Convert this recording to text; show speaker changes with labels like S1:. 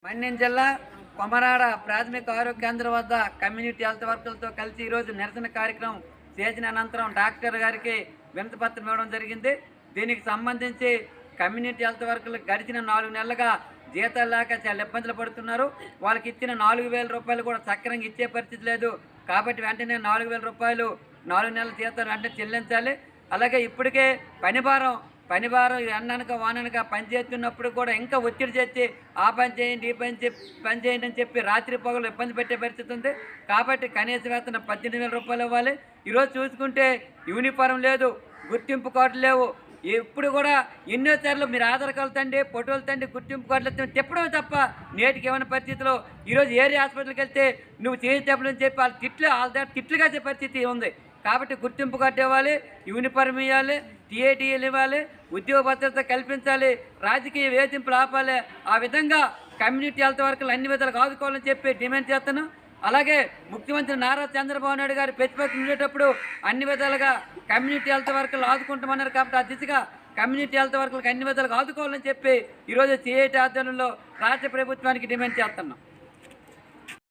S1: మన్యం జిల్లా కొమరాడ ప్రాథమిక ఆరోగ్య కేంద్రం వద్ద కమ్యూనిటీ హెల్త్ వర్కర్లతో కలిసి ఈరోజు నిరసన కార్యక్రమం చేసిన అనంతరం డాక్టర్ గారికి వినతిపత్రం ఇవ్వడం జరిగింది. దీనికి సంబంధించి కమ్యూనిటీ హెల్త్ వర్కర్లకు గడిచిన 4 నెలలుగా జీతాలు లేక చాలా ఇబ్బందులు పడుతున్నారు. వాళ్ళకి ఇచ్చిన 4,000 రూపాయలు కూడా సక్రమంగా ఇచ్చే పరిస్థితి లేదు. కాబట్టి వెంటనే 4,000 రూపాయలు 4 నెలల జీతాలు వెంటనే చెల్లించాలి. అలాగే ఇప్పటికే పనిభారం ఎండనక వాననక పని చేస్తున్నప్పుడు కూడా ఇంకా ఒత్తిడి చేసి ఆ పని చేయండి, ఈ పని చేయండి అని చెప్పి రాత్రి పగలు ఇబ్బంది పెట్టే పరిస్థితి ఉంది. కాబట్టి కనీస వేతనం 18,000 రూపాయలు ఇవ్వాలి. ఈరోజు చూసుకుంటే యూనిఫారం లేదు, గుర్తింపు కార్డులు లేవు. ఎప్పుడు కూడా ఎన్నోసార్లు మీరు ఆధార్ కార్డులు తండి, ఫోటోలు తండి, గుర్తింపు కార్డులు తిప్పడమే తప్ప నేటికి ఏమైనా పరిస్థితిలో ఈరోజు ఏరియా హాస్పిటల్కి వెళ్తే నువ్వు చేయించని చెప్పి వాళ్ళ దగ్గర తిట్లు కాసే పరిస్థితి ఉంది. కాబట్టి గుర్తింపు కార్డు ఇవ్వాలి, యూనిఫారం ఇవ్వాలి, టీఏటీలు ఇవ్వాలి, ఉద్యోగ భద్రత కల్పించాలి, రాజకీయ వేధింపులు ఆపాలి. ఆ విధంగా కమ్యూనిటీ హెల్త్ వర్కర్లు అన్ని విధాలుగా ఆదుకోవాలని చెప్పి డిమాండ్ చేస్తాను. అలాగే ముఖ్యమంత్రి నారా చంద్రబాబు నాయుడు గారు ప్రతిపక్షం ఉండేటప్పుడు అన్ని విధాలుగా కమ్యూనిటీ హెల్త్ వర్కర్లు ఆదుకుంటామన్నారు. కాబట్టి ఆ దిశగా కమ్యూనిటీ హెల్త్ వర్కర్లకు అన్ని విధాలుగా ఆదుకోవాలని చెప్పి ఈరోజు సిఐటి ఆధ్వర్యంలో రాష్ట్ర ప్రభుత్వానికి డిమాండ్ చేస్తున్నాం.